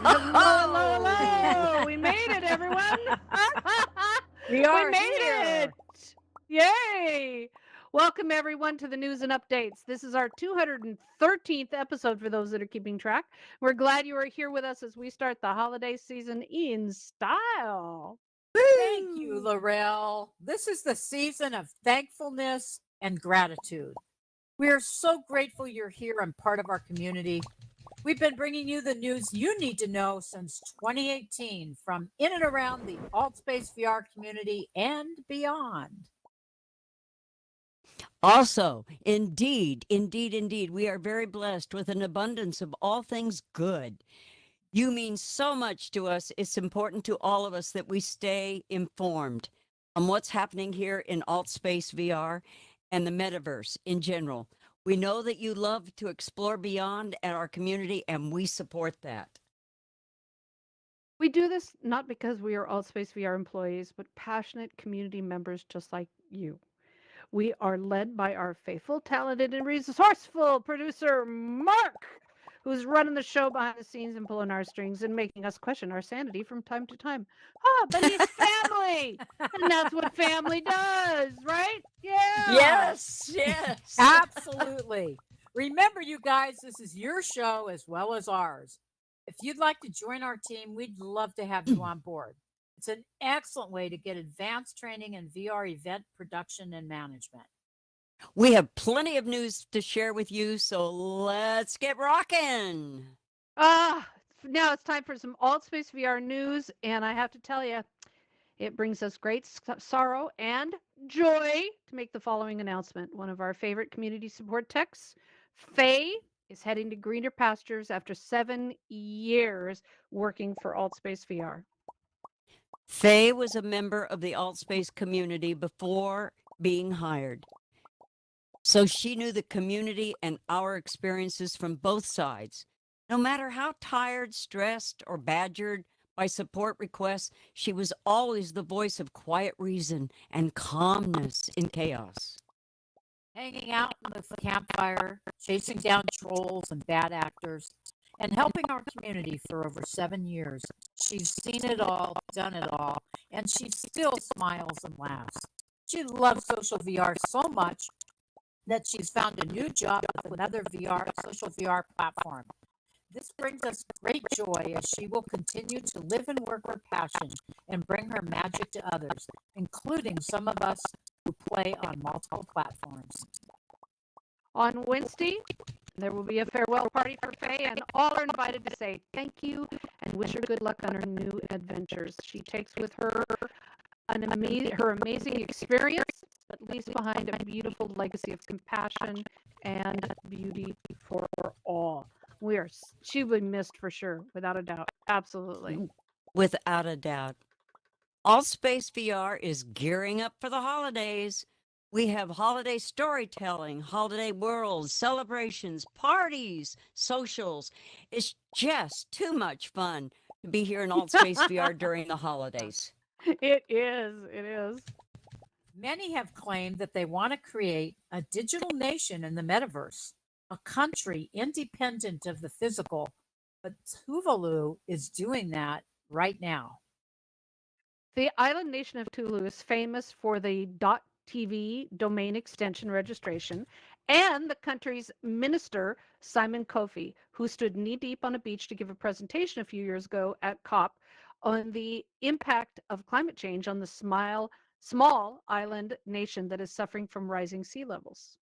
Hello, hello, hello. We made it, everyone. We We are made here. it. Yay. Welcome, everyone, to the news and updates. This is our 213th episode for those that are keeping track. We're glad you are here with us as we start the holiday season in style. Thank you, Woo! Laurel. This is the season of thankfulness and gratitude. We are so grateful you're here and part of our community. We've been bringing you the news you need to know since 2018 from in and around the AltSpace VR community and beyond. Also, indeed, we are very blessed with an abundance of all things good. You mean so much to us. It's important to all of us that we stay informed on what's happening here in AltSpace VR and the metaverse in general. We know that you love to explore beyond at our community, and we support that. We do this not because we are AllSpace VR employees, but passionate community members just like you. We are led by our faithful, talented, and resourceful producer, Mark, who's running the show behind the scenes and pulling our strings and making us question our sanity from time to time. Ah, but he's family, and that's what family does, right? Yeah. Yes. Absolutely. Remember, you guys, this is your show as well as ours. If you'd like to join our team, we'd love to have you on board. It's an excellent way to get advanced training in VR event production and management. We have plenty of news to share with you, so let's get rocking. Ah, now it's time for some AltSpace VR news, and I have to tell you, it brings us great sorrow and joy to make the following announcement. One of our favorite community support techs, Faye, is heading to greener pastures after 7 years working for AltSpace VR. Faye was a member of the AltSpace community before being hired. So she knew the community and our experiences from both sides. No matter how tired, stressed, or badgered by support requests, she was always the voice of quiet reason and calmness in chaos. Hanging out in the campfire, chasing down trolls and bad actors, and helping our community for over 7 years. She's seen it all, done it all, and she still smiles and laughs. She loves social VR so much that she's found a new job with another social VR platform. This brings us great joy as she will continue to live and work her passion and bring her magic to others, including some of us who play on multiple platforms. On Wednesday, there will be a farewell party for Faye, and all are invited to say thank you and wish her good luck on her new adventures. She takes with her her amazing experience, but leaves behind a beautiful legacy of compassion and beauty for all. She will be missed for sure, without a doubt. Absolutely. Without a doubt. AltSpace VR is gearing up for the holidays. We have holiday storytelling, holiday worlds, celebrations, parties, socials. It's just too much fun to be here in AltSpace VR during the holidays. It is. It is. Many have claimed that they want to create a digital nation in the metaverse, a country independent of the physical, but Tuvalu is doing that right now. The island nation of Tulu is famous for the .tv domain extension registration and the country's minister, Simon Kofi, who stood knee-deep on a beach to give a presentation a few years ago at COP on the impact of climate change on the small island nation that is suffering from rising sea levels.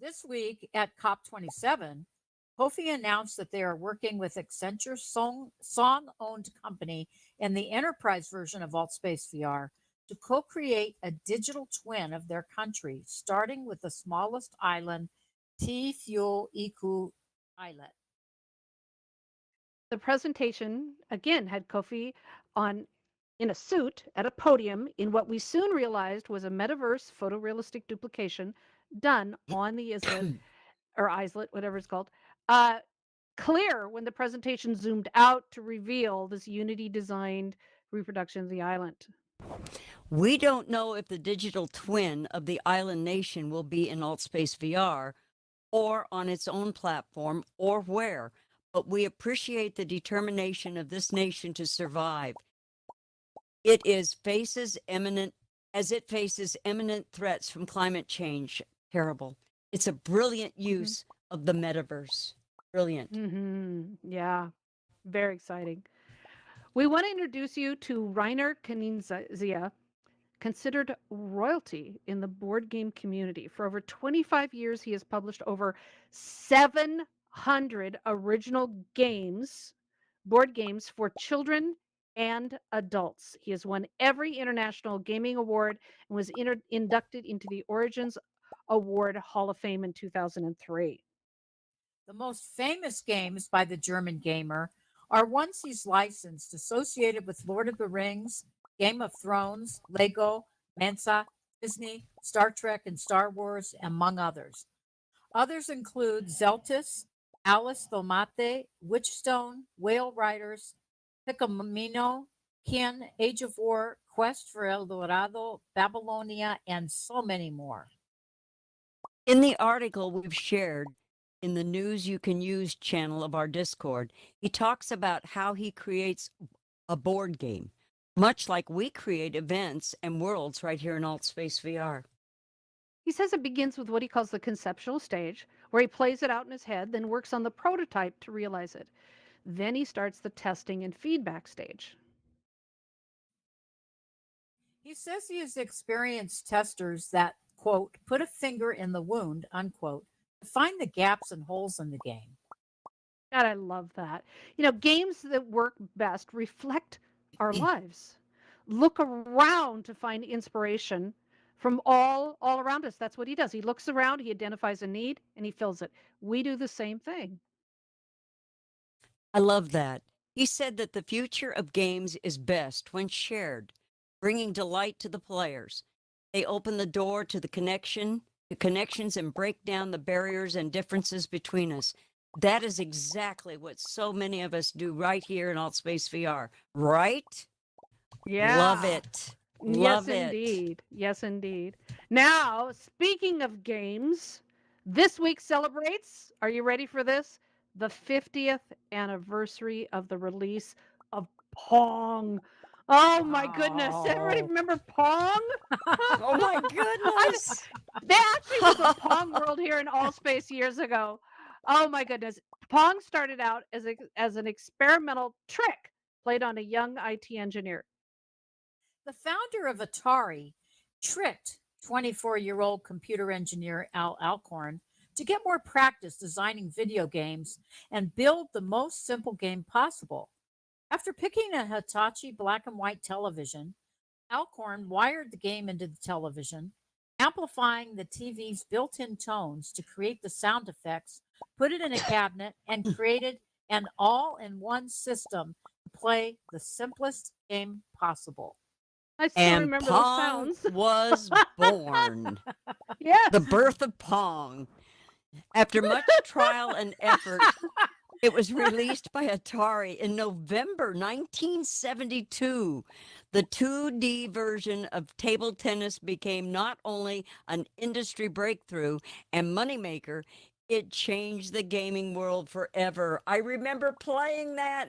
This week at COP27, Kofi announced that they are working with Accenture Song-owned company in the enterprise version of AltSpace VR to co-create a digital twin of their country, starting with the smallest island, Fuel Iku Islet. The presentation again had Kofi on in a suit at a podium in what we soon realized was a metaverse photorealistic duplication done on the islet or islet, whatever it's called. Uh, Clear when the presentation zoomed out to reveal this Unity designed reproduction of the island. We don't know if the digital twin of the island nation will be in AltSpace VR or on its own platform or where, but we appreciate the determination of this nation to survive. It faces imminent threats from climate change. Terrible. It's a brilliant use of the metaverse. Brilliant. Yeah, very exciting. We want to introduce you to Rainer Knizia, considered royalty in the board game community. For over 25 years, he has published over 700 original board games for children and adults. He has won every international gaming award and was inducted into the Origins Award Hall of Fame in 2003. The most famous games by the German gamer are ones he's licensed associated with Lord of the Rings, Game of Thrones, Lego, Mensa, Disney, Star Trek, and Star Wars, among others. Others include Zeltis, Alice Thomate, Witchstone, Whale Riders, Picamino, Kin, Age of War, Quest for El Dorado, Babylonia, and so many more. In the article we've shared in the News You Can Use channel of our Discord, he talks about how he creates a board game, much like we create events and worlds right here in AltSpace VR. He says it begins with what he calls the conceptual stage, where he plays it out in his head, then works on the prototype to realize it. Then he starts the testing and feedback stage. He says he has experienced testers that, quote, put a finger in the wound, unquote, to find the gaps and holes in the game. God, I love that. Games that work best reflect our lives. Look around to find inspiration from all around us. That's what he does. He looks around, he identifies a need, and he fills it. We do the same thing. I love that. He said that the future of games is best when shared, bringing delight to the players. They open the door to connections and break down the barriers and differences between us. That is exactly what so many of us do right here in AltSpace VR, right? Yeah. Love it. Love Yes, it. indeed. Yes, indeed. Now, speaking of games, this week celebrates, are you ready for this? The 50th anniversary of the release of Pong. Oh my goodness. Everybody Wow. remember Pong? Oh my goodness. There actually was a Pong world here in Allspace years ago. Oh my goodness. Pong started out as an experimental trick played on a young IT engineer. The founder of Atari tricked 24-year-old computer engineer Al Alcorn to get more practice designing video games and build the most simple game possible. After picking a Hitachi black and white television, Alcorn wired the game into the television, amplifying the TV's built-in tones to create the sound effects, put it in a cabinet, and created an all-in-one system to play the simplest game possible. I still And remember Pong those sounds. was born. Yes. The birth of Pong. After much trial and effort, it was released by Atari in November 1972. The 2D version of table tennis became not only an industry breakthrough and moneymaker, it changed the gaming world forever. I remember playing that.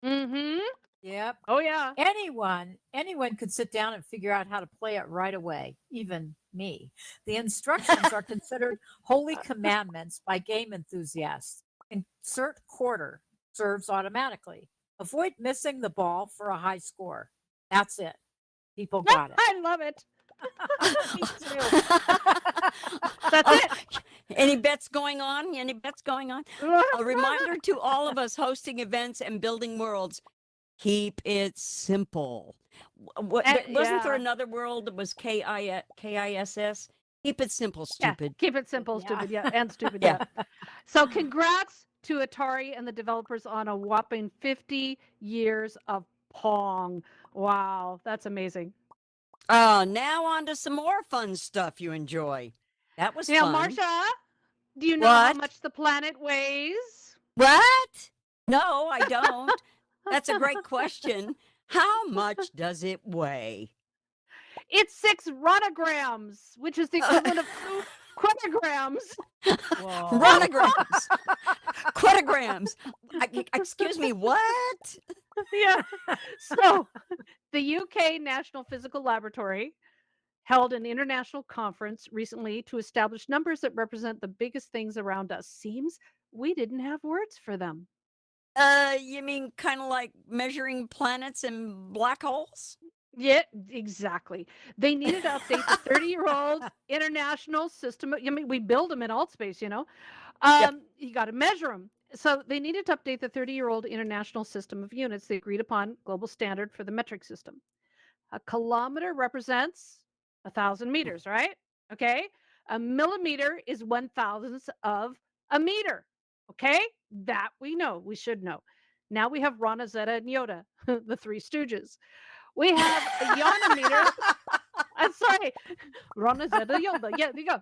Mm-hmm. Yep. Oh yeah. Anyone could sit down and figure out how to play it right away, even me. The instructions are considered holy commandments by game enthusiasts. Insert quarter, serves automatically. Avoid missing the ball for a high score. That's it. People got it. I love it. Me too. That's it. Any bets going on? Any bets going on? A reminder to all of us hosting events and building worlds. Keep it simple. Wasn't there Yeah. another world that was KISS? Keep it simple, stupid. Keep it simple, Yeah. stupid, yeah, and stupid, Yeah. yeah. So congrats to Atari and the developers on a whopping 50 years of Pong. Wow, that's amazing. Now on to some more fun stuff you enjoy. That was Now, fun. Marsha, do you know how What? much the planet weighs? What? No, I don't. That's a great question. How much does it weigh? It's 6 runograms, which is the equivalent of quintagrams. Whoa. Ronograms. Quintagrams. Excuse me, what? Yeah. So the UK National Physical Laboratory held an international conference recently to establish numbers that represent the biggest things around us. Seems we didn't have words for them. You mean kind of like measuring planets and black holes? Yeah, exactly. They needed to update the 30-year-old international system. I mean, we build them in alt space, you know. Yep. You got to measure them. So they needed to update the 30-year-old international system of units, the agreed upon global standard for the metric system. A kilometer represents 1,000 meters, right? Okay. A millimeter is 1,000th of a meter. Okay. That we know. We should know. Now we have Rana, Zeta, and Yoda, the three stooges. We have a yonometer. I'm sorry. Rana, Zeta, Yoda. Yeah, there you go.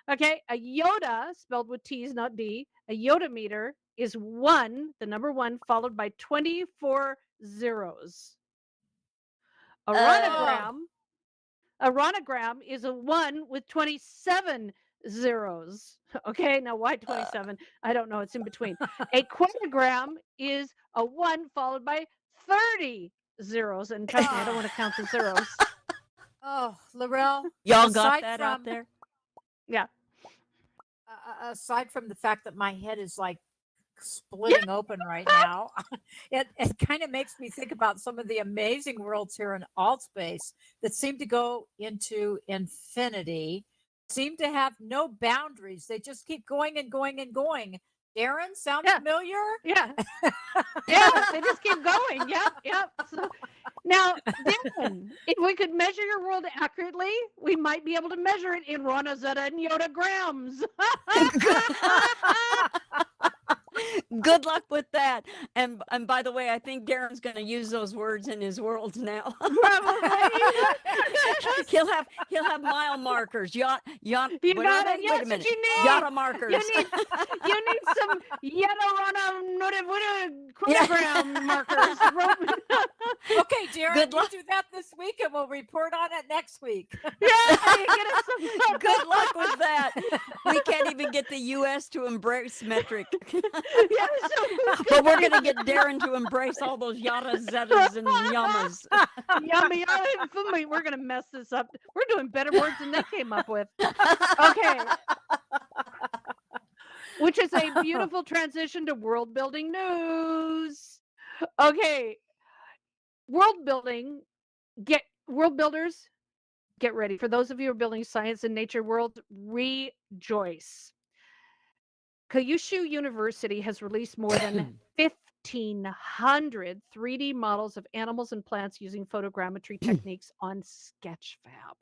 Okay. A Yoda, spelled with T's, not D. A Yoda meter is one, the number one, followed by 24 zeros. A Uh, ronogram, a ronogram is a 1 with 27 zeros. Okay, now why 27? I don't know. It's in between. A quintagram is a 1 followed by 30 zeros. And trust me, I don't want to count the zeros. Oh, Laurel, Y'all got aside that out from there? Yeah. aside from the fact that my head is like splitting open right now, it kind of makes me think about some of the amazing worlds here in alt space that seem to go into infinity, seem to have no boundaries. They just keep going and going and going. Darren, sound Yeah. familiar? Yeah. Yeah, they just keep going. Yep, yep. So now, Darren, if we could measure your world accurately, we might be able to measure it in Rana, Zeta, and Yoda grams. Good luck with that. And by the way, I think Darren's going to use those words in his worlds now. Probably. he'll have mile markers. Yacht. You What are got they? it. Wait Yes, a minute. what you need. Yatta markers. You need some Yadarana Notivuda Yeah. quintagram markers. Okay, Darren, Good you luck. do that this week and we'll report on it next week. Yeah, you get us some. Good luck with that. We can't even get the U.S. to embrace metric. Yeah, so But we're going to get Darren to embrace all those yada zetas and yamas. yummy, yummy, fummy. We're gonna mess this up. We're doing better words than they came up with. Okay. Which is a beautiful transition to world building news. Okay. World building, world builders, get ready. For those of you who are building science and nature worlds, rejoice. Kyushu University has released more than 1,500 3D models of animals and plants using photogrammetry techniques on Sketchfab.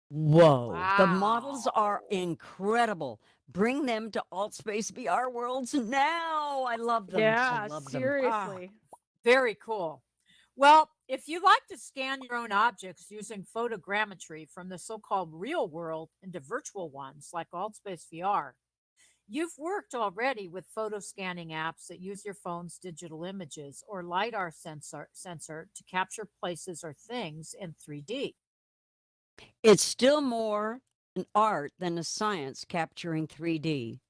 Whoa. The models are Wow. incredible. Bring them to AltSpace VR worlds now. I love them. I Yeah, love them. seriously. Very cool. Well, if you like to scan your own objects using photogrammetry from the so-called real world into virtual ones like AltSpace VR, you've worked already with photo scanning apps that use your phone's digital images or LiDAR sensor to capture places or things in 3D. It's still more an art than a science capturing 3D.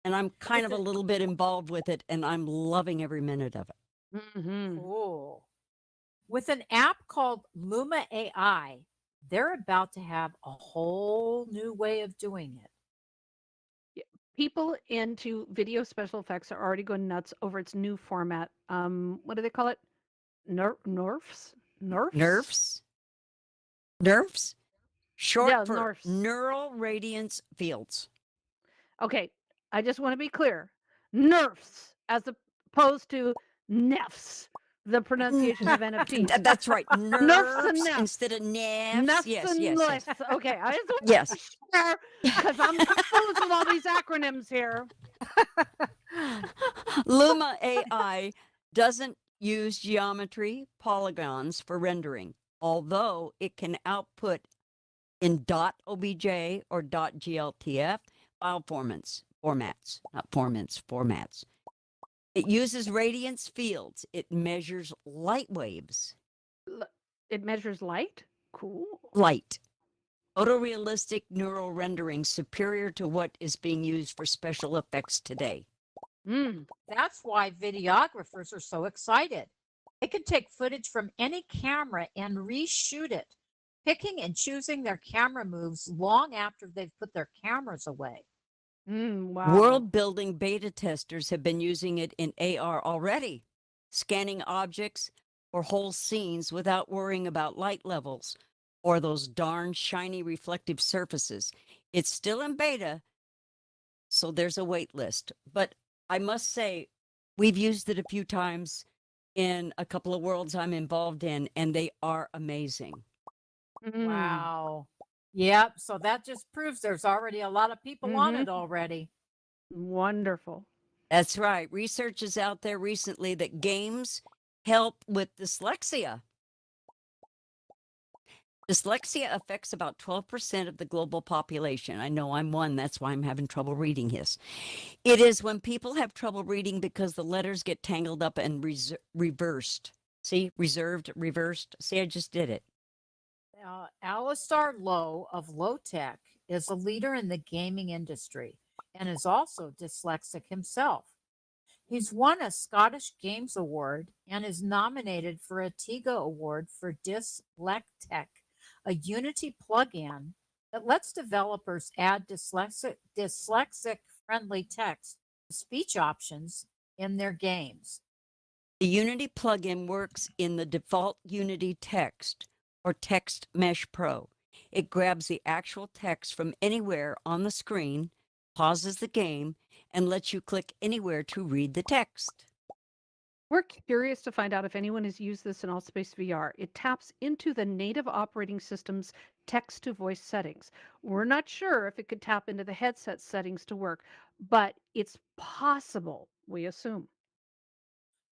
And I'm kind of a little bit involved with it, and I'm loving every minute of it. Mhm. Cool. With an app called Luma AI, they're about to have a whole new way of doing it. People into video special effects are already going nuts over its new format. What do they call it? Nerfs? Nerfs? Short Yeah, for nerfs. neural radiance fields. Okay, I just want to be clear. Nerfs as opposed to nefs, the pronunciation of NFTs. That's right. Nerfs and Nerfs nefs. instead of nefs. Nefs Yes, and yes, yes. nefs. Okay, I just want Yes. to share because I'm confused with all these acronyms here. Luma AI doesn't use geometry polygons for rendering, although it can output in .obj or .gltf file formats. It uses radiance fields. It measures light waves. It measures light. Cool. Light. Photorealistic neural rendering superior to what is being used for special effects today. Mm. That's why videographers are so excited. They can take footage from any camera and reshoot it, picking and choosing their camera moves long after they've put their cameras away. Wow. World building beta testers have been using it in AR already, scanning objects or whole scenes without worrying about light levels or those darn shiny reflective surfaces. It's still in beta, so there's a wait list. But I must say, we've used it a few times in a couple of worlds I'm involved in, and they are amazing. Mm. Wow. Yep. So that just proves there's already a lot of people on Mhm. it already. Wonderful. That's right. Research is out there recently that games help with dyslexia. Dyslexia affects about 12% of the global population. I know I'm one, that's why I'm having trouble reading this. It is when people have trouble reading because the letters get tangled up and reversed. See, reserved, reversed. See, I just did it. Alistar Lowe of Low Tech is a leader in the gaming industry and is also dyslexic himself. He's won a Scottish Games Award and is nominated for a TIGA Award for Dyslectech, a Unity plugin that lets developers add dyslexic friendly text to speech options in their games. The Unity plugin works in the default Unity text or Text Mesh Pro. It grabs the actual text from anywhere on the screen, pauses the game, and lets you click anywhere to read the text. We're curious to find out if anyone has used this in Allspace VR. It taps into the native operating system's text to voice settings. We're not sure if it could tap into the headset settings to work, but it's possible, we assume.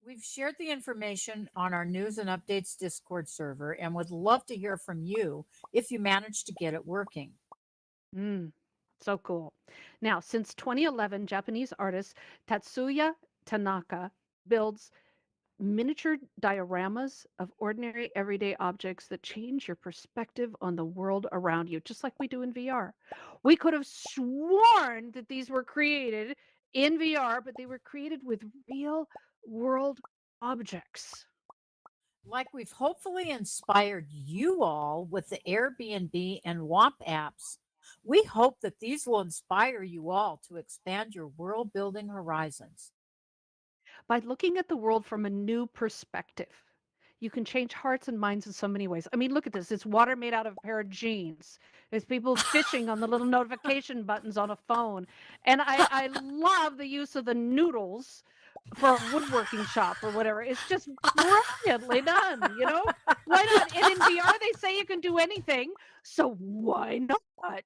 We've shared the information on our news and updates Discord server and would love to hear from you if you manage to get it working. Mm, so cool. Now, since 2011, Japanese artist Tatsuya Tanaka builds miniature dioramas of ordinary everyday objects that change your perspective on the world around you, just like we do in VR. We could have sworn that these were created in VR, but they were created with real world objects. Like we've hopefully inspired you all with the Airbnb and WAMP apps, we hope that these will inspire you all to expand your world building horizons. By looking at the world from a new perspective, you can change hearts and minds in so many ways. I mean, look at this. It's water made out of a pair of jeans. It's people fishing on the little notification buttons on a phone. And I love the use of the noodles for a woodworking shop or whatever. It's just brilliantly done, you know? Why not? And in VR, they say you can do anything. So why not?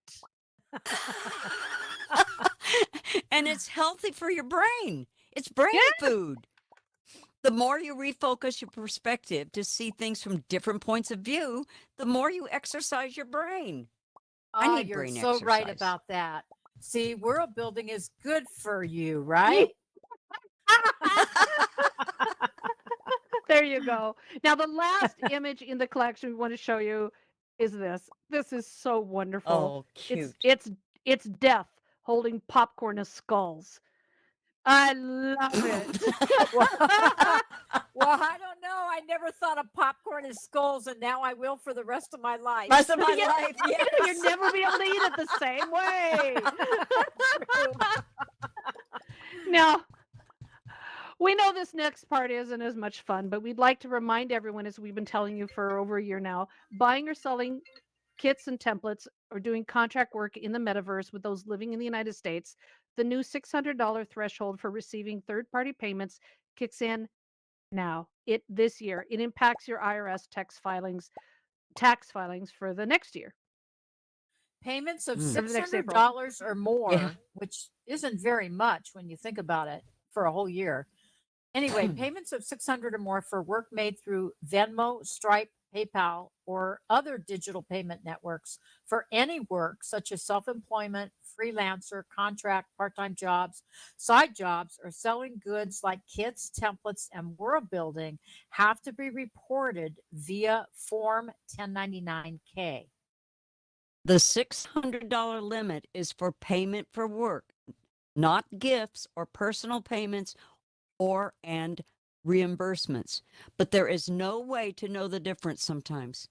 And it's healthy for your brain. It's brain Yeah. food. The more you refocus your perspective to see things from different points of view, the more you exercise your brain. I Oh, need you're brain so right exercise. about that. See, world building is good for you, right? There you go. Now, the last image in the collection we want to show you is this. This is so wonderful. Oh, It's cute. it's it's death holding popcorn as skulls. I love it. Well, well, I don't know. I never thought of popcorn as skulls, and now I will for the rest of my life. Rest of my Yeah, life, yes. You'll never be able to eat it the same way. True. Now, we know this next part isn't as much fun, but we'd like to remind everyone, as we've been telling you for over a year now, buying or selling kits and templates or doing contract work in the metaverse with those living in the United States, the new $600 threshold for receiving third-party payments kicks in now. This year. It impacts your IRS tax filings for the next year, Payments of Mm. for the next April. $600 or Yeah. more, which isn't very much when you think about it for a whole year. Anyway, payments of 600 or more for work made through Venmo, Stripe, PayPal, or other digital payment networks for any work such as self-employment, freelancer, contract, part-time jobs, side jobs, or selling goods like kits, templates, and world building have to be reported via Form 1099-K. The $600 limit is for payment for work, not gifts or personal payments or and reimbursements. But there is no way to know the difference sometimes.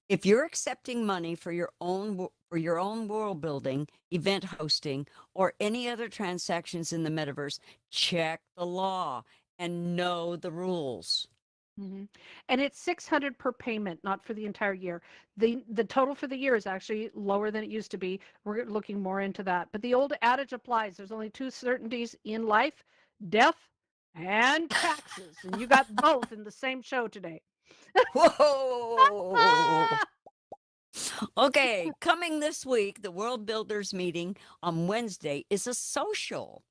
If you're accepting money for your own world building, event hosting, or any other transactions in the metaverse, check the law and know the rules. Mhm. And it's 600 per payment, not for the entire year. The total for the year is actually lower than it used to be. We're looking more into that. But the old adage applies. There's only two certainties in life, death and taxes. And you got both in the same show today. Whoa! Okay, coming this week, the World Builders meeting on Wednesday is a social,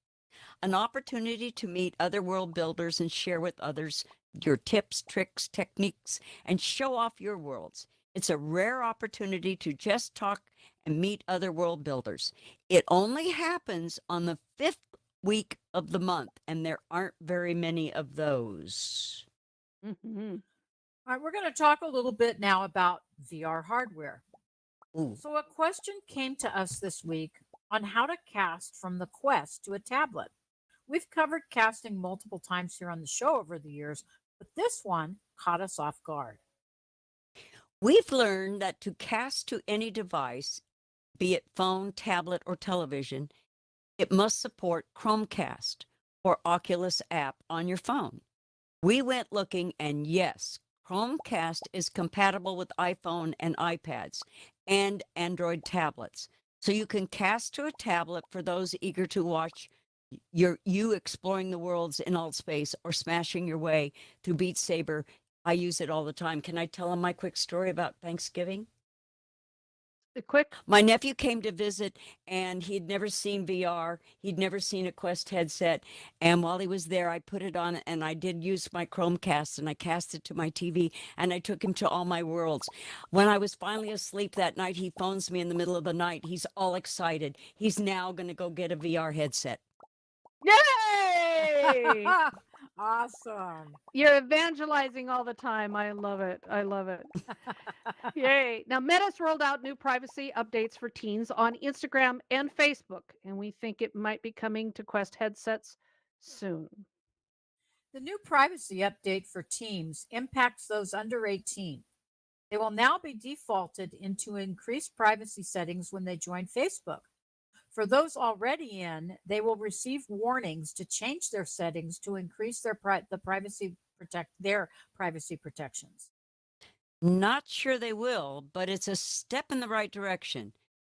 an opportunity to meet other world builders and share with others your tips, tricks, techniques, and show off your worlds. It's a rare opportunity to just talk and meet other world builders. It only happens on the 5th week of the month, and there aren't very many of those. Mhm. All right, we're going to talk a little bit now about VR hardware. Ooh. So, a question came to us this week on how to cast from the Quest to a tablet. We've covered casting multiple times here on the show over the years, but this one caught us off guard. We've learned that to cast to any device, be it phone, tablet, or television, it must support Chromecast or Oculus app on your phone. We went looking, and yes, Chromecast is compatible with iPhone and iPads and Android tablets. So you can cast to a tablet for those eager to watch you exploring the worlds in alt space or smashing your way through Beat Saber. I use it all the time. Can I tell them my quick story about Thanksgiving? Quick. My nephew came to visit and he'd never seen VR. He'd never seen a Quest headset. And while he was there, I put it on and I did use my Chromecast and I cast it to my TV and I took him to all my worlds. When I was finally asleep that night, he phones me in the middle of the night. He's all excited. He's now going to go get a VR headset. Yay! Awesome. You're evangelizing all the time. I love it. I love it. Yay. Now, Meta's rolled out new privacy updates for teens on Instagram and Facebook, and we think it might be coming to Quest headsets soon. The new privacy update for teens impacts those under 18. They will now be defaulted into increased privacy settings when they join Facebook. For those already in, they will receive warnings to change their settings to increase their privacy protections. Not sure they will, but it's a step in the right direction.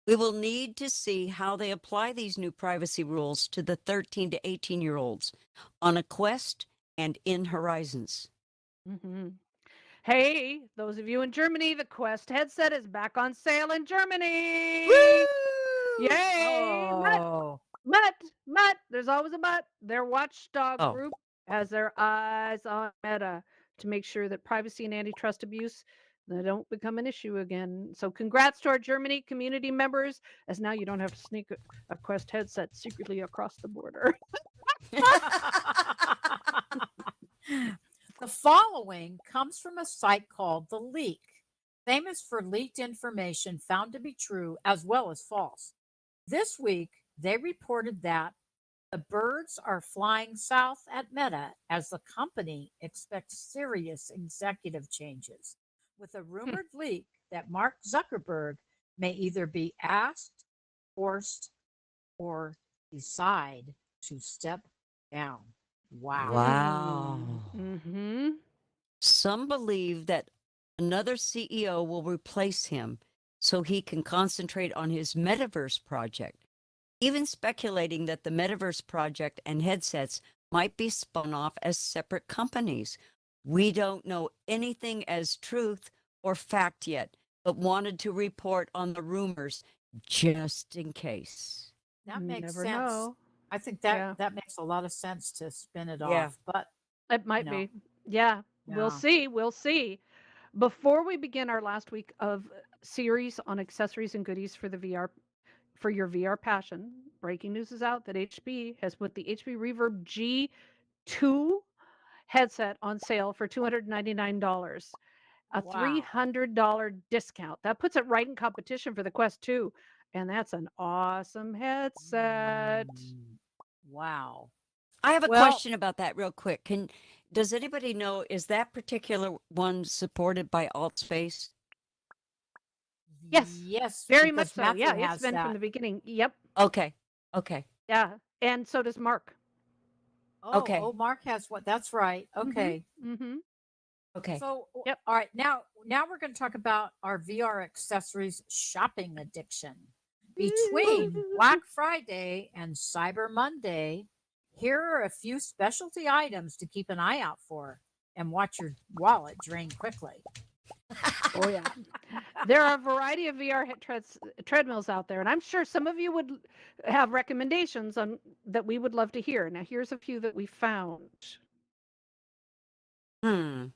We will need to see how they apply these new privacy rules to the 13 to 18-year-olds on a Quest and in Horizons. Hmm. Hey, those of you in Germany, the Quest headset is back on sale in Germany. Woo! Yay! Oh, Mutt. There's always a but. Their watchdog Oh. group has their eyes on Meta to make sure that privacy and antitrust abuse they don't become an issue again. So congrats to our Germany community members, as now you don't have to sneak a Quest headset secretly across the border. The following comes from a site called The Leak, famous for leaked information found to be true as well as false. This week, they reported that the birds are flying south at Meta as the company expects serious executive changes, with a rumored leak that Mark Zuckerberg may either be asked, forced, or decide to step down. Wow. Wow. Mm-hmm. Some believe that another CEO will replace him so he can concentrate on his metaverse project, even speculating that the metaverse project and headsets might be spun off as separate companies. We don't know anything as truth or fact yet, but wanted to report on the rumors just in case. That makes Never sense. know. I think that Yeah. that makes a lot of sense to spin it Yeah. off. But It might know. be. Yeah. We'll Yeah. see. We'll see. Before we begin our last week of series on accessories and goodies for the VR for your VR passion, breaking news is out that HP has put the HP Reverb G2 headset on sale for $299. a Wow. $300 discount. That puts it right in competition for the Quest 2, and that's an awesome headset. Wow. I have a Well, question about that real quick. Does anybody know, is that particular one supported by AltSpace? Yes, yes, very much because so. Matthew Yeah, it's has been from that. the beginning. Yep. Okay. Okay. Yeah, and so does Mark. Okay. Oh, Mark has what? That's right. Okay. Mhm. Okay. So, Yep. all right, now we're going to talk about our VR accessories shopping addiction. Between Black Friday and Cyber Monday, here are a few specialty items to keep an eye out for and watch your wallet drain quickly. Oh yeah. There are a variety of VR treadmills out there, and I'm sure some of you would have recommendations on that we would love to hear. Now, here's a few that we found. Hmm.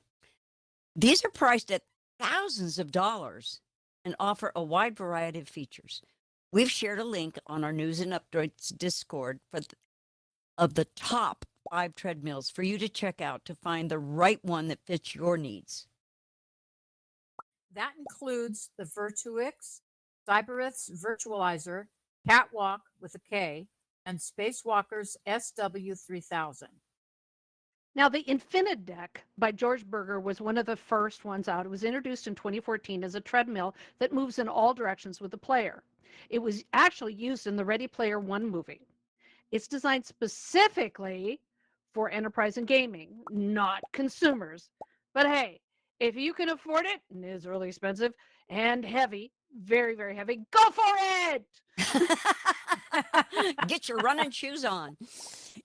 These are priced at thousands of dollars and offer a wide variety of features. We've shared a link on our News and Updates Discord of the top 5 treadmills for you to check out to find the right one that fits your needs. That includes the Virtuix, Cybereth's Virtualizer, Catwalk with a K, and Spacewalker's SW3000. Now, the Infinideck by George Berger was one of the first ones out. It was introduced in 2014 as a treadmill that moves in all directions with the player. It was actually used in the Ready Player One movie. It's designed specifically for enterprise and gaming, not consumers. But hey, if you can afford it, and it is really expensive and heavy, very, very heavy, go for it! Get your running shoes on.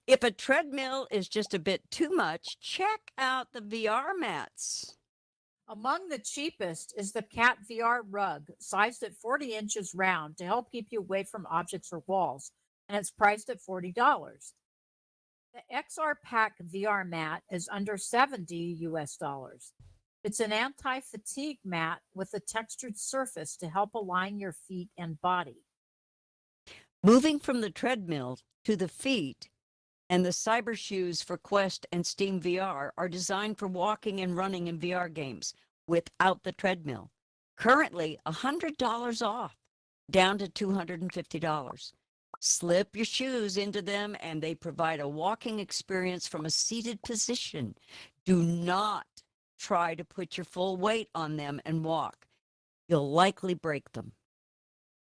If a treadmill is just a bit too much, check out the VR mats. Among the cheapest is the Cat VR rug, sized at 40 inches round to help keep you away from objects or walls, and it's priced at $40. The XR Pack VR mat is under 70 US dollars. It's an anti fatigue mat with a textured surface to help align your feet and body. Moving from the treadmill to the feet, and the cyber shoes for Quest and Steam VR are designed for walking and running in VR games without the treadmill. Currently, $100 off, down to $250. Slip your shoes into them, and they provide a walking experience from a seated position. Do not try to put your full weight on them and walk. You'll likely break them.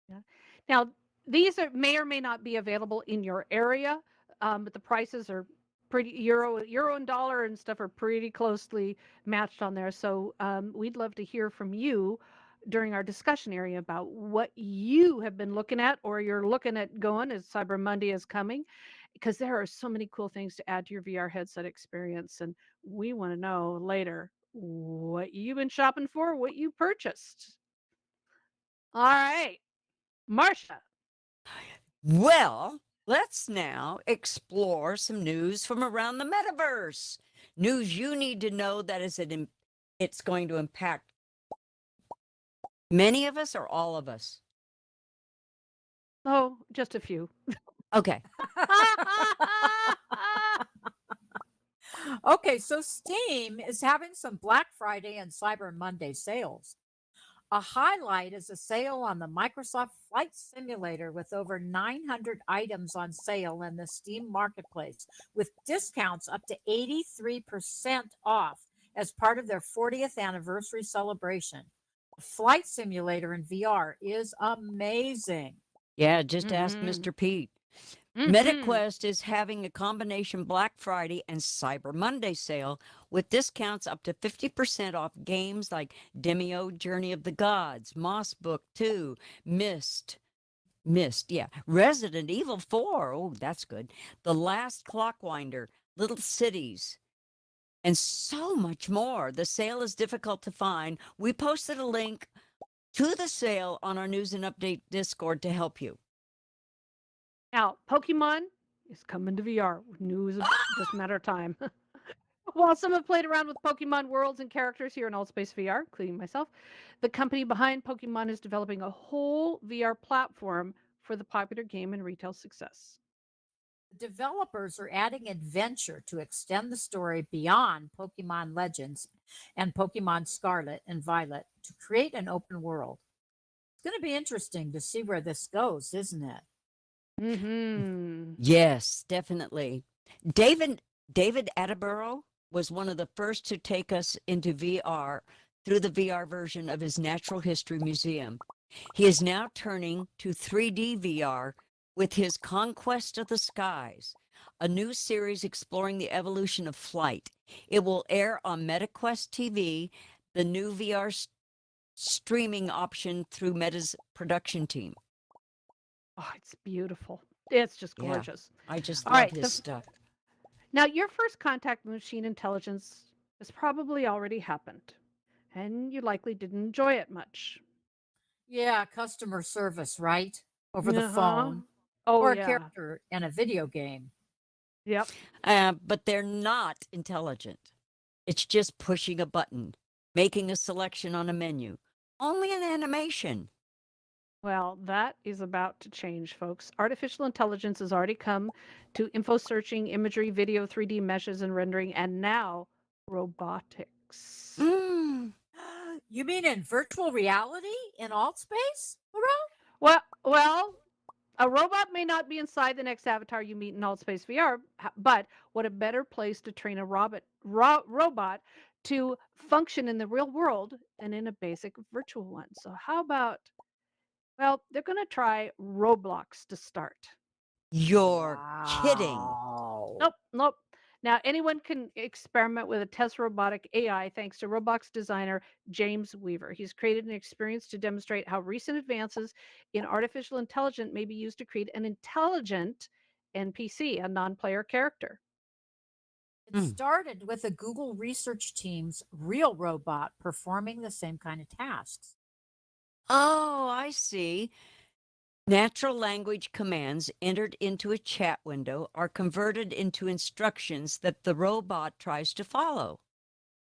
Yeah. Now, these may or may not be available in your area, but the prices are pretty euro and dollar and stuff are pretty closely matched on there. So we'd love to hear from you during our discussion area about what you have been looking at or you're looking at going as Cyber Monday is coming, because there are so many cool things to add to your VR headset experience, and we want to know later what you've been shopping for, what you purchased. All right, Marcia. Well, let's now explore some news from around the metaverse. News you need to know that it's going to impact many of us or all of us. Oh, just a few. Okay. Okay, so Steam is having some Black Friday and Cyber Monday sales. A highlight is a sale on the Microsoft Flight Simulator with over 900 items on sale in the Steam marketplace, with discounts up to 83% off as part of their 40th anniversary celebration. The Flight Simulator in VR is amazing. Yeah, just ask Mhm. Mr. Pete. Mhm. MetaQuest is having a combination Black Friday and Cyber Monday sale with discounts up to 50% off games like Demio, Journey of the Gods, Moss Book 2, yeah, Resident Evil 4, oh, that's good, The Last Clockwinder, Little Cities, and so much more. The sale is difficult to find. We posted a link to the sale on our News and Update Discord to help you. Now, Pokemon is coming to VR. News of just a matter of time. While some have played around with Pokemon worlds and characters here in Altspace VR, including myself, the company behind Pokemon is developing a whole VR platform for the popular game and retail success. Developers are adding adventure to extend the story beyond Pokemon Legends and Pokemon Scarlet and Violet to create an open world. It's going to be interesting to see where this goes, isn't it? Mm-hmm. Yes, definitely. David Attenborough was one of the first to take us into VR through the VR version of his Natural History Museum. He is now turning to 3D VR with his Conquest of the Skies, a new series exploring the evolution of flight. It will air on MetaQuest TV, the new VR streaming option through Meta's production team. Oh, it's beautiful. It's just Yeah. gorgeous. I just All love right, his stuff. Now, your first contact with machine intelligence has probably already happened, and you likely didn't enjoy it much. Yeah, customer service, right? Over the Uh-huh. phone Oh, or a yeah. character in a video game. Yep. But they're not intelligent. It's just pushing a button, making a selection on a menu. Only an animation. Well, that is about to change, folks. Artificial intelligence has already come to info searching, imagery, video, 3D meshes, and rendering, and now robotics. Mm. You mean in virtual reality in alt space? Well, a robot may not be inside the next avatar you meet in Altspace VR, but what a better place to train a robot to function in the real world than in a basic virtual one. So how about, well, they're going to try Roblox to start. You're kidding. Wow. Nope. Now, anyone can experiment with a test robotic AI thanks to Roblox designer James Weaver. He's created an experience to demonstrate how recent advances in artificial intelligence may be used to create an intelligent NPC, a non player character. It started with a Google research team's real robot performing the same kind of tasks. Oh, I see. Natural language commands entered into a chat window are converted into instructions that the robot tries to follow.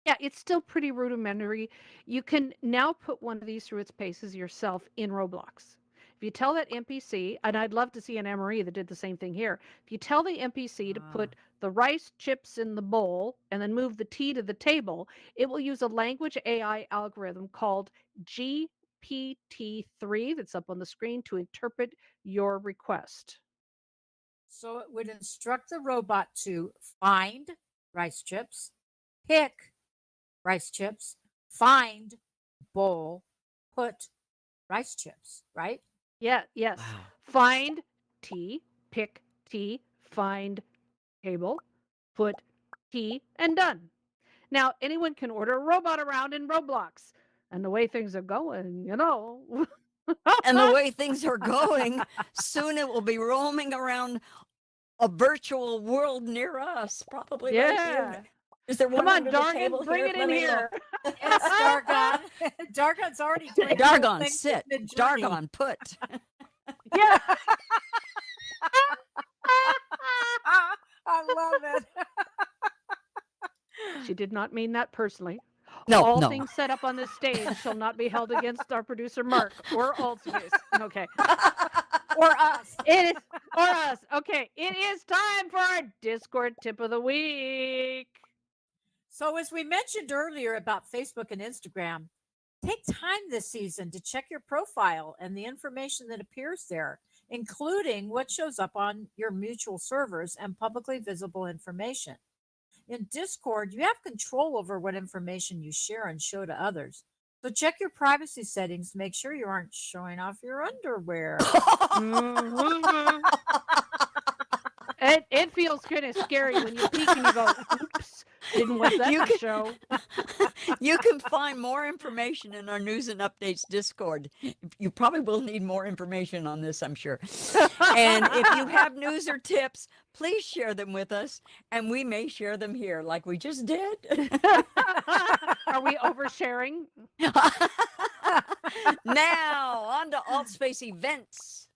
Yeah, it's still pretty rudimentary. You can now put one of these through its paces yourself in Roblox. If you tell that NPC, and I'd love to see an MRE that did the same thing here. If you tell the NPC to put the rice chips in the bowl and then move the tea to the table, it will use a language AI algorithm called GPT-3 that's up on the screen to interpret your request. So it would instruct the robot to find rice chips, pick rice chips, find bowl, put rice chips, right? Yeah, yes. Wow. Find tea, pick tea, find table, put tea, and done. Now, anyone can order a robot around in Roblox. And the way things are going, you know. And the way things are going, soon it will be roaming around a virtual world near us, probably right Yeah. here. Is there one Come on, under the Dargon, table bring here? it Let in me here. look. Yes, Dargon. Dargon's already doing cool Dargon, things sit. in Midjourney. Dargon, put. Yeah. I love it. She did not mean that personally. No, All no. things set up on this stage shall not be held against our producer Mark or Altspace. Okay. Or us. It is or us. Okay. It is time for our Discord tip of the week. So, as we mentioned earlier about Facebook and Instagram, take time this season to check your profile and the information that appears there, including what shows up on your mutual servers and publicly visible information. In Discord, you have control over what information you share and show to others. So check your privacy settings to make sure you aren't showing off your underwear. Mhm. It feels kind of scary when you peek and you go, oops, didn't want that You to can- show. You can find more information in our news and updates Discord. You probably will need more information on this, I'm sure. And if you have news or tips, please share them with us, and we may share them here like we just did. Are we oversharing? Now, on to Altspace events.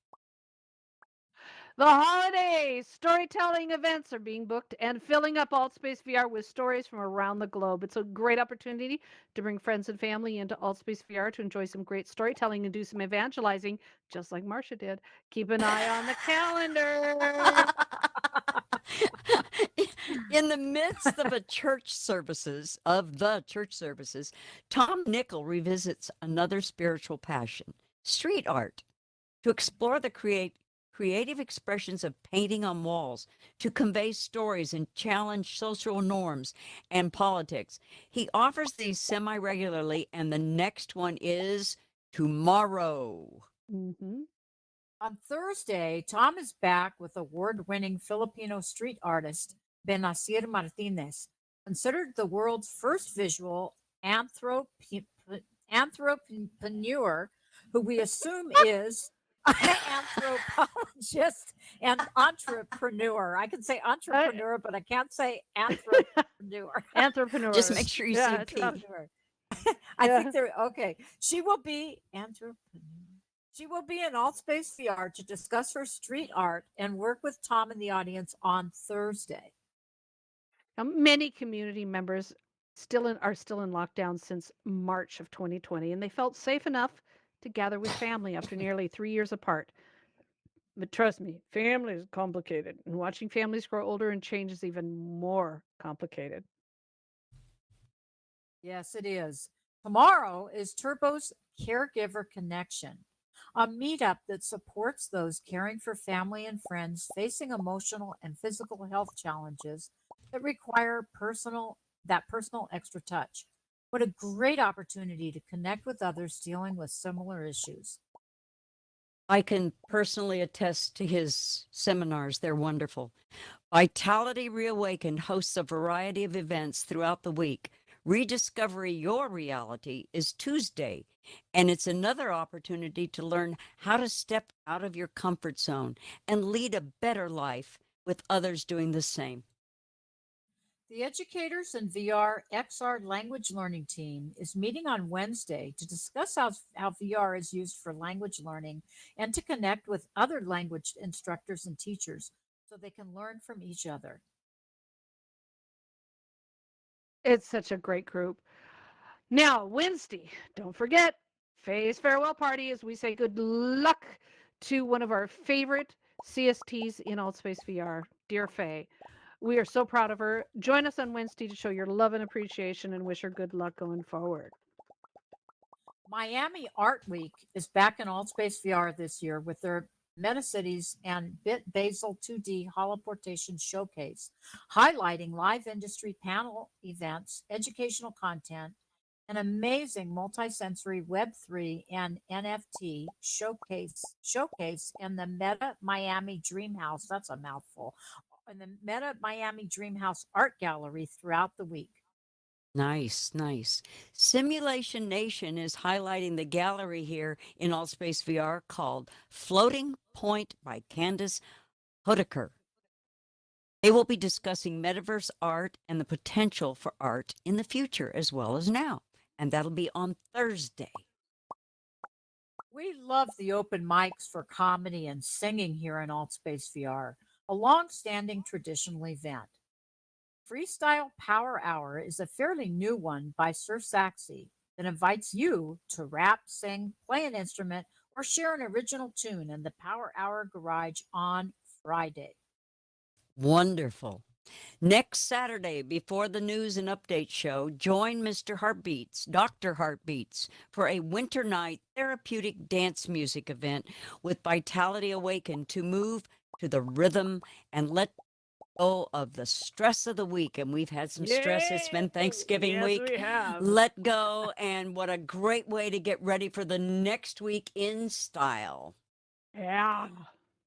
The holiday storytelling events are being booked and filling up Altspace VR with stories from around the globe. It's a great opportunity to bring friends and family into Altspace VR to enjoy some great storytelling and do some evangelizing, just like Marcia did. Keep an eye on the calendar. In the midst of the church services, Tom Nickel revisits another spiritual passion, street art, to explore the creative expressions of painting on walls, to convey stories and challenge social norms and politics. He offers these semi regularly, and the next one is tomorrow. Hmm. On Thursday, Tom is back with award winning Filipino street artist Benazir Martinez, considered the world's first visual anthropreneur, who we assume is anthropologist and entrepreneur. I can say entrepreneur, but I can't say anthropreneur. Just Entrepreneur. make sure you Yeah, say it's P. Entrepreneur. I yeah. think they're okay. She will be entrepreneur. She will be in Altspace VR to discuss her street art and work with Tom in the audience on Thursday. Many community members are still in lockdown since March of 2020, and they felt safe enough to gather with family after nearly 3 years apart. But trust me, family is complicated, and watching families grow older and change is even more complicated. Yes, it is. Tomorrow is Turbo's Caregiver Connection, a meetup that supports those caring for family and friends facing emotional and physical health challenges that require personal extra touch. What a great opportunity to connect with others dealing with similar issues. I can personally attest to his seminars. They're wonderful. Vitality Reawakened hosts a variety of events throughout the week. Rediscover Your Reality is Tuesday, and it's another opportunity to learn how to step out of your comfort zone and lead a better life with others doing the same. The Educators in VR XR language learning team is meeting on Wednesday to discuss how VR is used for language learning and to connect with other language instructors and teachers so they can learn from each other. It's such a great group. Now, Wednesday, don't forget, Faye's farewell party as we say good luck to one of our favorite CSTs in Altspace VR, dear Faye. We are so proud of her. Join us on Wednesday to show your love and appreciation and wish her good luck going forward. Miami Art Week is back in Altspace VR this year with their Metacities and Bit Basel 2D holoportation showcase, highlighting live industry panel events, educational content, an amazing multisensory Web3 and NFT showcase in the Meta Miami Dreamhouse. That's a mouthful. In the Meta Miami Dreamhouse Art Gallery throughout the week. Nice, nice. Simulation Nation is highlighting the gallery here in Allspace VR called Floating Point by Candace Hodeker. They will be discussing metaverse art and the potential for art in the future as well as now. And that'll be on Thursday. We love the open mics for comedy and singing here in Altspace VR, a long-standing traditional event. Freestyle Power Hour is a fairly new one by Sir Saxy that invites you to rap, sing, play an instrument, or share an original tune in the Power Hour Garage on Friday. Wonderful. Next Saturday, before the news and update show, join Mr. Heartbeats, Dr. Heartbeats, for a winter night therapeutic dance music event with Vitality Awakened to move to the rhythm and let go of the stress of the week. And we've had some stress. It's been Thanksgiving Yes, week. we have. Let go. And what a great way to get ready for the next week in style. Yeah.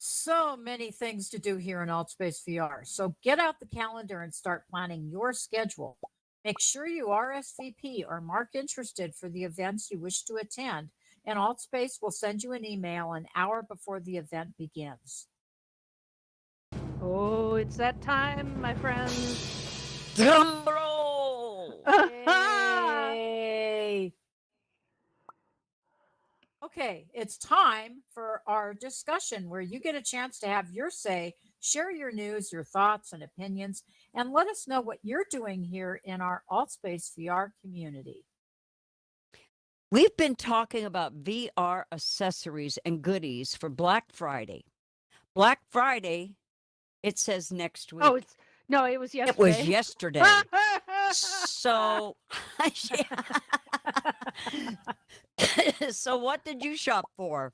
So many things to do here in Altspace VR. So get out the calendar and start planning your schedule. Make sure you RSVP or mark interested for the events you wish to attend, and Altspace will send you an email an hour before the event begins. Oh, it's that time, my friends. Drum roll! Yay! Okay, it's time for our discussion where you get a chance to have your say, share your news, your thoughts, and opinions, and let us know what you're doing here in our Altspace VR community. We've been talking about VR accessories and goodies for Black Friday. Black Friday It says next Oh, week. it's no, it was It was yesterday. yesterday. So, so what did you shop for?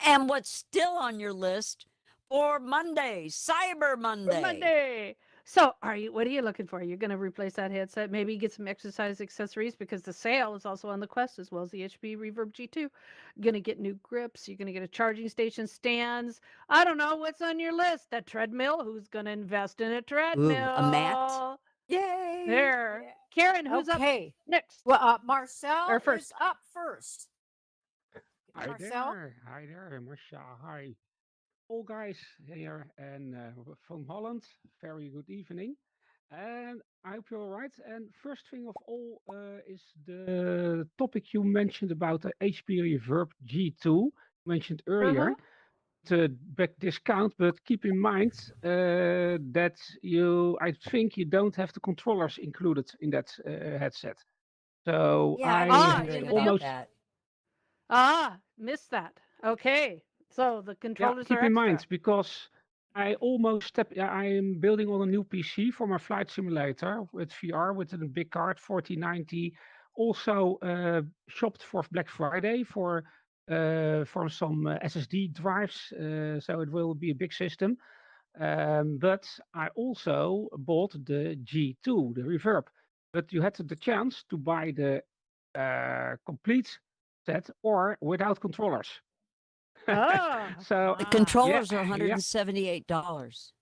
And what's still on your list for Monday, Cyber For Monday? Monday. So, what are you looking for? You're going to replace that headset, maybe get some exercise accessories because the sale is also on the Quest as well as the HP Reverb G2. Going to get new grips. You're going to get a charging station, stands. I don't know what's on your list. That treadmill. Who's going to invest in a Ooh, a mat? treadmill? Yay! There. Yeah. Karen, who's up Okay. next Well, Marcel or is first? up first. Hi Marcel? there. Hi there, Marcia. Hi, all guys here and from Holland. Very good evening. And I hope you're all right. And first thing of all is the topic you mentioned about the HP Reverb G2 mentioned Uh-huh. earlier. The back discount, but keep in mind that I think you don't have the controllers included in that headset. So Yeah, I was Ah, wondering you about didn't? almost that. Missed that. Okay. So the Yeah, controllers keep are in extra. mind because I am building on a new PC for my flight simulator with VR with a big card 4090. Also shopped for Black Friday for some SSD drives, so it will be a big system. But I also bought the G2, the Reverb. But you had the chance to buy the complete set or without controllers. Oh. So The Ah. yeah, controllers are yeah, $178.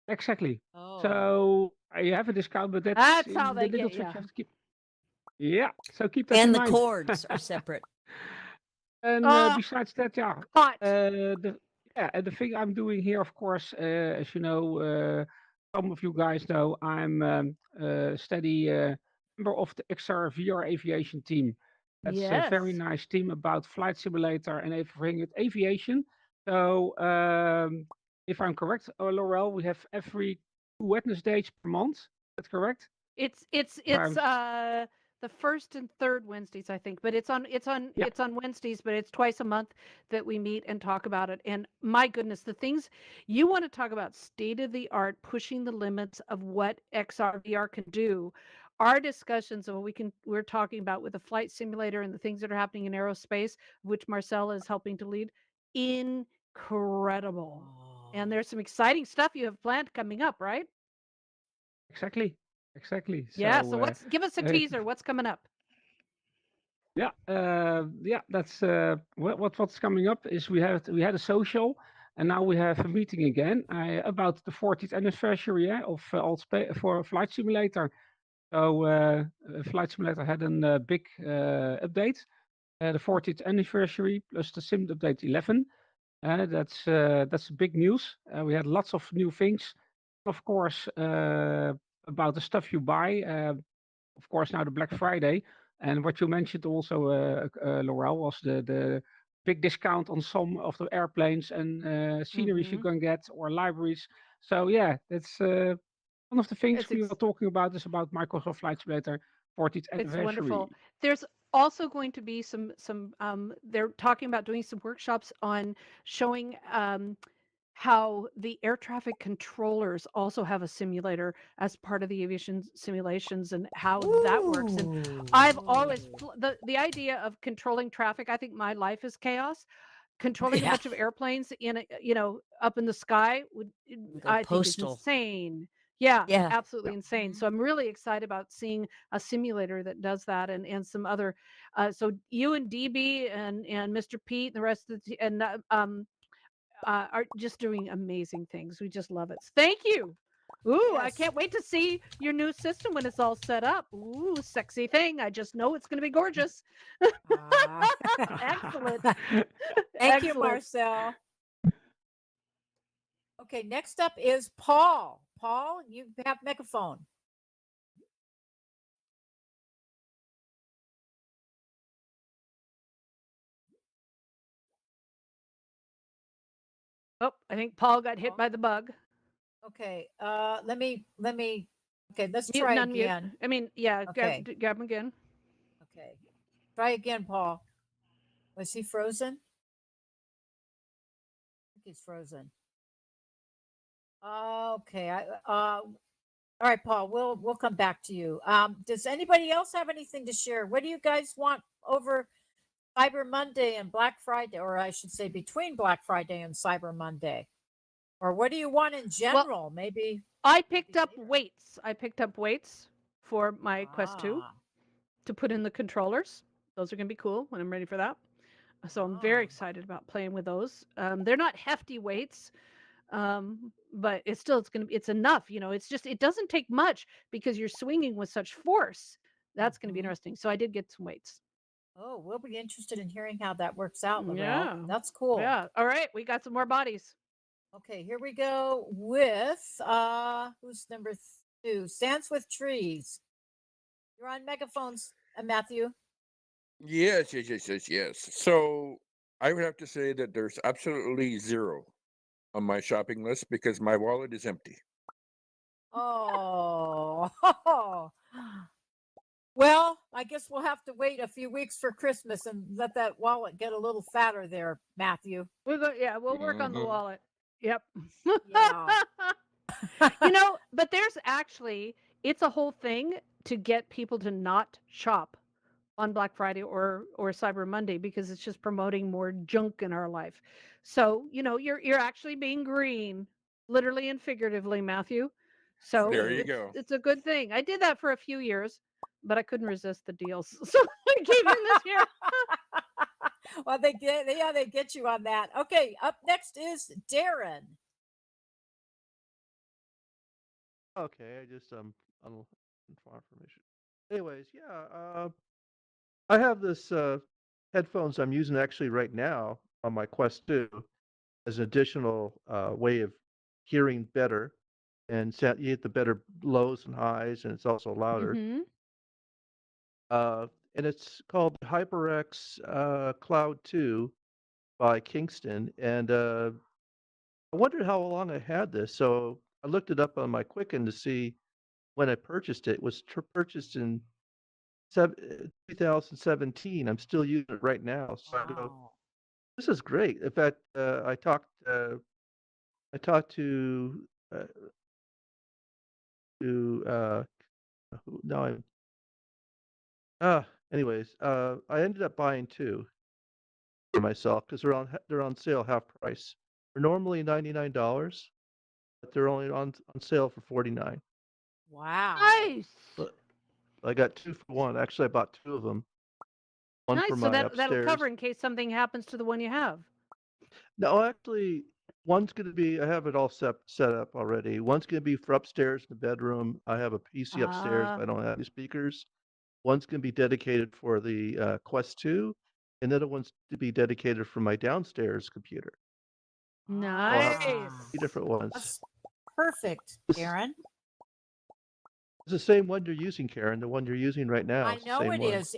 exactly. Oh. So you have a discount, but that's That's how the they little get trick you. you have to keep. Yeah, so keep that in And the mind. cords are separate. And Oh, besides that, yeah, hot. and the thing I'm doing here, of course, as you know, some of you guys know, I'm steady member of the XR VR aviation team. That's a very Yes. nice team about flight simulator and everything with aviation. So, if I'm correct, Laurel, we have every 2 Wednesdays per month. That's correct? It's it's If it's I'm, uh the first and third Wednesdays, I think, but yeah, it's on Wednesdays, but it's twice a month that we meet and talk about it. And my goodness, the things you want to talk about state of the art, pushing the limits of what XR VR can do. Our discussions of what we're talking about with the flight simulator and the things that are happening in aerospace, which Marcel is helping to lead, incredible. And Oh. there's some exciting stuff you have planned coming up, right? exactly, exactly. Yeah, so So, give us a uh, teaser. What's coming up? yeah. That's what's coming up is we had a social, and now we have a meeting again about the 40th anniversary of for Flight Simulator. So Flight Simulator had a big update, the 40th anniversary plus the Sim update 11. That's big news. We had lots of new things, of course, about the stuff you buy. Of course, now the Black Friday. And what you mentioned also, Laurel, was the big discount on some of the airplanes and sceneries you Mhm. can get or libraries. So yeah, that's one of the things It's we are ex talking about is about Microsoft Flight Simulator 40th it's anniversary. wonderful. There's also going to be they're talking about doing some workshops on showing how the air traffic controllers also have a simulator as part of the aviation simulations and how that works. And I've always Ooh. the idea of controlling traffic, I think my life is chaos. Controlling a Yeah. bunch of airplanes in a up in the sky Go I think is postal. insane. Yeah, Yeah. Yeah, absolutely insane. Mhm. So I'm really excited about seeing a simulator that does that and some other so you and DB and Mr. Pete and the rest of the are just doing amazing things. We just love it. Thank you. Ooh, I Yes. can't wait to see your new system when it's all set up. Ooh, sexy thing. I just know it's going to be gorgeous. Ah. Excellent. Thank you, Excellent. Marcel. Okay, next up is Paul. Paul, you have megaphone. Oh, I think Paul got hit Paul? by the bug. Okay. Let me okay, let's Mute try and unmute. again. I mean, yeah, Okay. grab him again. Okay. Try again, Paul. Was he frozen? I think he's frozen. Okay. All right, Paul. We'll come back to you. Does anybody else have anything to share? What do you guys want over Cyber Monday and Black Friday, or I should say between Black Friday and Cyber Monday? Or what do you want in Well, general? Maybe I picked maybe up later. weights. I picked up weights for my Quest 2 Ah. to put in the controllers. Those are going to be cool when I'm ready for that. So I'm very Ah. excited about playing with those. They're not hefty weights, but it's enough. It doesn't take much because you're swinging with such force. That's going to be Mhm. interesting. So I did get some weights. Oh, we'll be interested in hearing how that works out, Laurel. Yeah. That's cool. Yeah. All right. We got some more bodies. Okay, here we go with who's number 2? Stands with Trees. You're on megaphones, Matthew. Yes, yes, yes, yes, yes. So I would have to say that there's absolutely zero on my shopping list because my wallet is empty. Oh. Well, I guess we'll have to wait a few weeks for Christmas and let that wallet get a little fatter there, Matthew. We'll work on the Mhm. wallet. Yep. Yeah. But it's a whole thing to get people to not shop on Black Friday or Cyber Monday because it's just promoting more junk in our life. So, you're actually being green, literally and figuratively, Matthew. So There you True. go. it's a good thing. I did that for a few years, but I couldn't resist the deals. So I gave in this year. Well, they get you on that. Okay, up next is Darren. Okay, I just on for information. Anyways, yeah, I have this headphones I'm using actually right now on my Quest 2 as an additional way of hearing better, and you get the better lows and highs, and it's also louder. Hmm. And it's called HyperX Cloud 2 by Kingston, and I wondered how long I had this, so I looked it up on my Quicken to see when I purchased it. It was purchased in 2017. I'm still using it right now. So I go, Wow. this is great. In fact, I talked uh, to no, anyways, I ended up buying two for myself because they're on sale half price. They're normally $99, but they're only on sale for 49. Wow. Nice. But I got 2 for 1. Actually, I bought 2 of them. One Nice. for So my that'll cover upstairs. in case something happens to the one you have. No, actually, one's gonna be I have it all set up already. One's gonna be for upstairs in the bedroom. I have a PC upstairs, but I don't have any speakers. One's gonna be dedicated for the Quest 2, and the other one's to be dedicated for my downstairs computer. So I'll have Nice. 2 different ones. That's perfect, This Darren. It's the same one you're using, Karen. The one you're using right now. I It's the know same it one. is.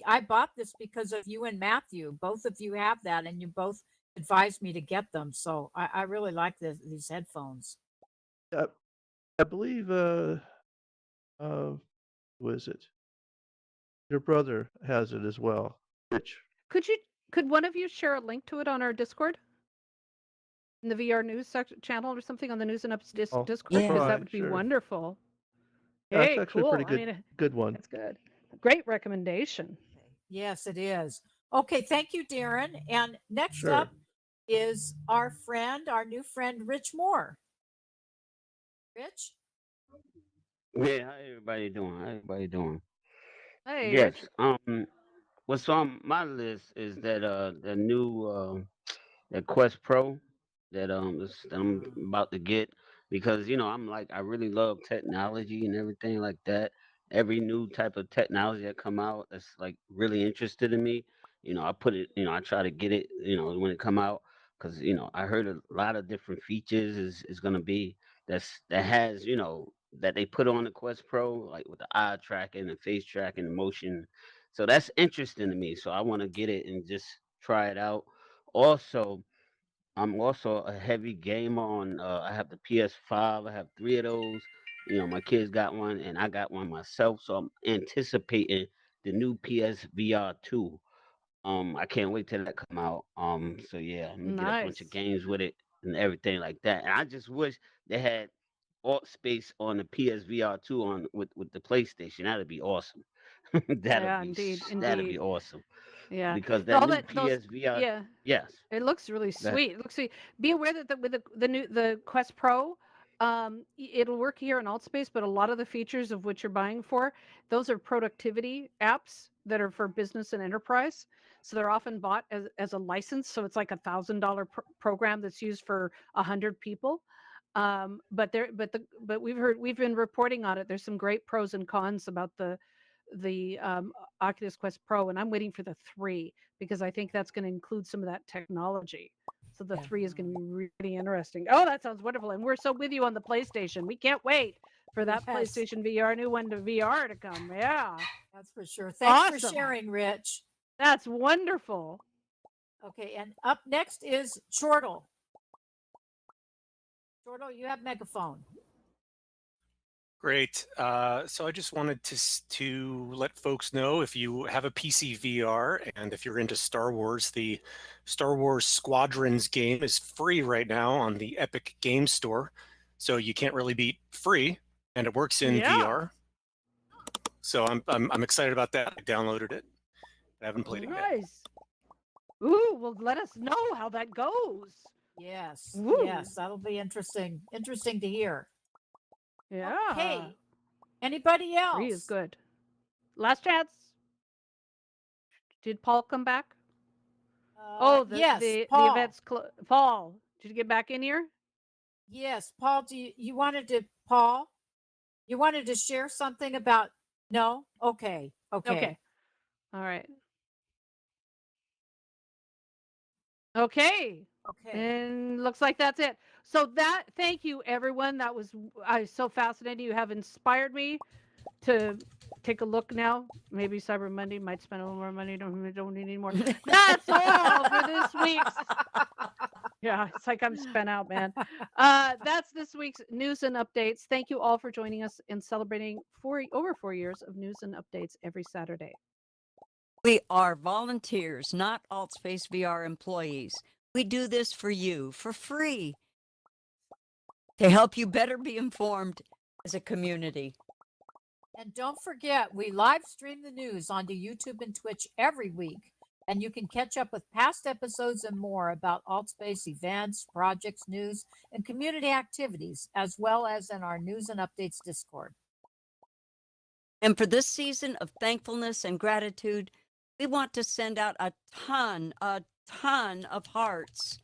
I bought this because of you and Matthew. Both of you have that, and you both advised me to get them. So I really like these headphones. I believe who is it? Your brother has it as well. Rich. Could one of you share a link to it on our Discord? In the VR news channel or something on the News and Ups Oh, Discord? Yeah. Because that try, would be sure. wonderful. Yeah, it's Hey, actually a cool. pretty I mean, good one. that's good. Great recommendation. Yes, it is. Okay, thank you, Darren. And next Sure. up is our new friend, Rich Moore. Rich? Yeah, how everybody doing? How everybody doing? Hey, Yes. Rich. What's on my list is that the new that Quest Pro that that I'm about to get because I really love technology and everything like that. Every new type of technology that come out that's like really interested in me. I put it. I try to get it. When it come out because I heard a lot of different features is gonna be that has that they put on the Quest Pro like with the eye tracking, the face tracking, the motion. So that's interesting to me. So I want to get it and just try it out. Also, I'm also a heavy gamer on. I have the PS5. I have 3 of those. My kids got one, and I got one myself. So I'm anticipating the new PSVR 2. I can't wait till that come out. So yeah, I'm gonna get a bunch of Nice. games with it. and everything like that. And I just wish they had alt space on the PSVR 2 on with the PlayStation. That'd be awesome. Yeah, indeed, That'd be indeed. awesome Yeah. because All that new that those PSVR. yeah. Yes. It looks really Go ahead. sweet. It looks sweet. Be aware that with the Quest Pro, it'll work here in AltSpace, but a lot of the features of what you're buying for, those are productivity apps that are for business and enterprise. So they're often bought as a license. So it's like $1,000 program that's used for 100 people. But we've been reporting on it. There's some great pros and cons about the Oculus Quest Pro, and I'm waiting for the 3 because I think that's going to include some of that technology. So the Yeah. 3 is going to be really interesting. Oh, that sounds wonderful. And we're so with you on the PlayStation. We can't wait for that Yes. PlayStation VR, new one to VR to come. Yeah. That's for sure. Thanks for Awesome. sharing, Rich. That's wonderful. Okay, and up next is Chortle. Chortle, you have megaphone. Great. So I just wanted to let folks know if you have a PC VR and if you're into Star Wars, the Star Wars Squadrons game is free right now on the Epic Game Store. So you can't really beat free, and it works in Yeah. VR. So I'm excited about that. I downloaded it. I haven't played it yet. Nice. Ooh, well, let us know how that goes. Yes. Woo. Yes, that'll be interesting. Interesting to hear. Yeah. Okay. Anybody else? 3 is good. Last chance. Did Paul come back? Yes, the Paul. event's Paul, did you get back in here? Yes, Paul. Do you wanted to Paul? You wanted to share something about? No. Okay. Okay. All right. Okay. Okay. And looks like that's it. So thank you everyone. That was so fascinating. You have inspired me to take a look now. Maybe Cyber Monday might spend a little more money. Don't need any more. That's all for this week's. Yeah, it's like I'm spent out, man. That's this week's news and updates. Thank you all for joining us in celebrating over 4 years of news and updates every Saturday. We are volunteers, not AltSpace VR employees. We do this for you for free to help you better be informed as a community. And don't forget, we live stream the news onto YouTube and Twitch every week. And you can catch up with past episodes and more about AltSpace events, projects, news, and community activities, as well as in our news and updates Discord. And for this season of thankfulness and gratitude, we want to send out a ton of hearts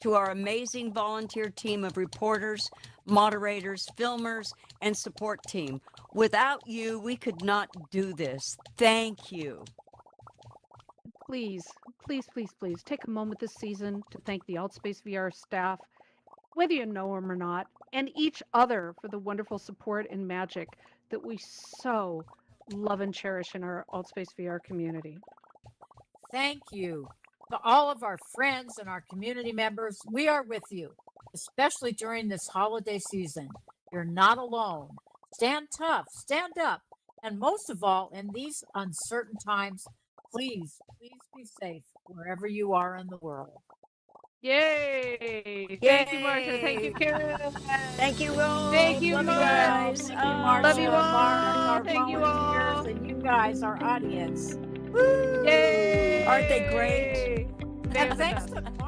to our amazing volunteer team of reporters, moderators, filmers, and support team. Without you, we could not do this. Thank you. Please take a moment this season to thank the AltSpace VR staff, whether you know them or not, and each other for the wonderful support and magic that we so love and cherish in our AltSpace VR community. Thank you to all of our friends and our community members. We are with you, especially during this holiday season. You're not alone. Stand tough, stand up, and most of all, in these uncertain times, please be safe wherever you are in the world. Yay! Thank you, Marcia. Thank you, Karen. Thank you, Rose. Thank you, Love Rose. guys. Thank you, Oh, Marcia, love you all. Mark, our Thank you all. volunteers, and you guys, our audience. Woo. Yay! Aren't they great? And thanks to Mark.